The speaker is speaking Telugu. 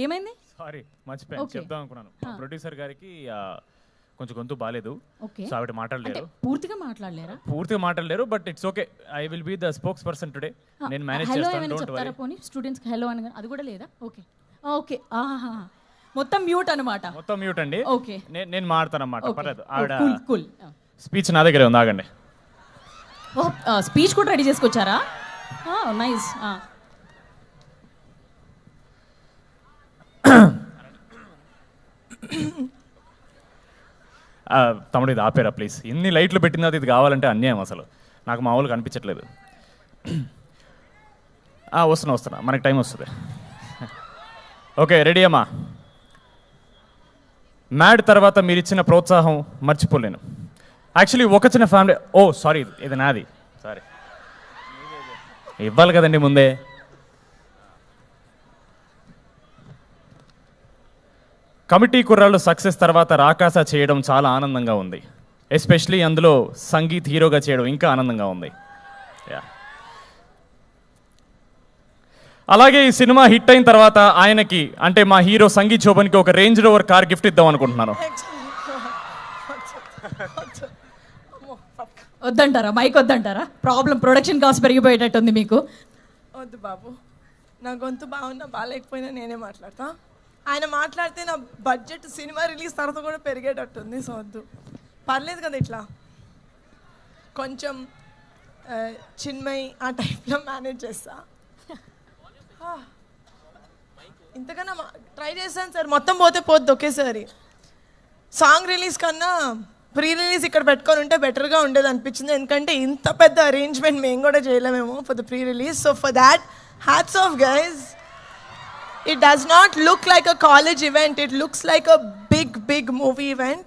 ఏమైంది? సారీ మర్చిపోయాను Okay. చెప్దాం అనుకున్నాను. ప్రొడ్యూసర్ గారికి కొంచెం గొంతు బాగాలేదు, ఓకే. సో ఆవిడ మాట్లాడలేరు. పూర్తిగా మాట్లాడలేరా? But it's okay. I will be the spokesperson today. నేను మేనేజ్ హలో చేస్తాను, ఏమైనా డోంట్ వరీ. చెప్తారా పోనీ స్టూడెంట్స్కి హలో అని అది కూడా లేదా? ఓకే ఓకే ఆహా మొత్తం మ్యూట్ అనమాట. మొత్తం మ్యూట్ అండి. ఓకే నేను మాడతాను అన్నమాట, పర్లేదు. ఆవిడ కూల్ కూల్. స్పీచ్ నా దగ్గరే ఉంది, ఆగండి. ఓ స్పీచ్ కూడా రెడీ చేసుకొచ్చారా? నైస్. తమ్ముడు ఇది ఆపేరా ప్లీజ్. ఇన్ని లైట్లు పెట్టిన తర్వాత ఇది కావాలంటే అన్యాయం, అసలు నాకు మామూలుగా అనిపించట్లేదు. వస్తున్నా, మనకి టైం వస్తుంది. ఓకే రెడీ అమ్మా. మ్యాడ్ తర్వాత మీరు ఇచ్చిన ప్రోత్సాహం మర్చిపోలేను. యాక్చువల్లీ ఒక చిన్న ఫ్యామిలీ, సారీ ఇది నాది, సారీ ఇవ్వాలి కదండి ముందే. కమిటీ కుర్రాళ్ళు సక్సెస్ తర్వాత రాకాస చేయడం చాలా ఆనందంగా ఉంది. ఎస్పెషలీ అందులో సంగీత్ హీరోగా చేయడం ఇంకా ఆనందంగా ఉంది. అలాగే ఈ సినిమా హిట్ అయిన తర్వాత ఆయనకి, అంటే మా హీరో సంగీత్ శోభన్కి ఒక రేంజ్ రోవర్ కార్ గిఫ్ట్ ఇద్దాం అనుకుంటున్నాను. వద్దంటారా? మైక్ వద్దంటారా? ప్రాబ్లం ప్రొడక్షన్ కాస్ట్ పెరిగిపోయేటట్టుంది మీకు. వద్దు బాబు, నా గొంతు బాగున్నా బాగాలేకపోయినా నేనే మాట్లాడతా. ఆయన మాట్లాడితే నా బడ్జెట్ సినిమా రిలీజ్ తర్వాత కూడా పెరిగేటట్టుంది. సో వద్దు, పర్లేదు కదా ఇట్లా కొంచెం చిన్మయి ఆ టైప్లో మేనేజ్ చేస్తా. ఇంతకన్నా ట్రై చేశాను సార్, మొత్తం పోతే పోద్ది ఒకేసారి. సాంగ్ రిలీజ్ కన్నా ప్రీ రిలీజ్ ఇక్కడ పెట్టుకొని ఉంటే బెటర్గా ఉండేది అనిపించింది, ఎందుకంటే ఇంత పెద్ద అరేంజ్మెంట్ మేము కూడా చేయలేమేమో for the pre release. So for that hats off guys. It does not look like a college event, it looks like a big movie event.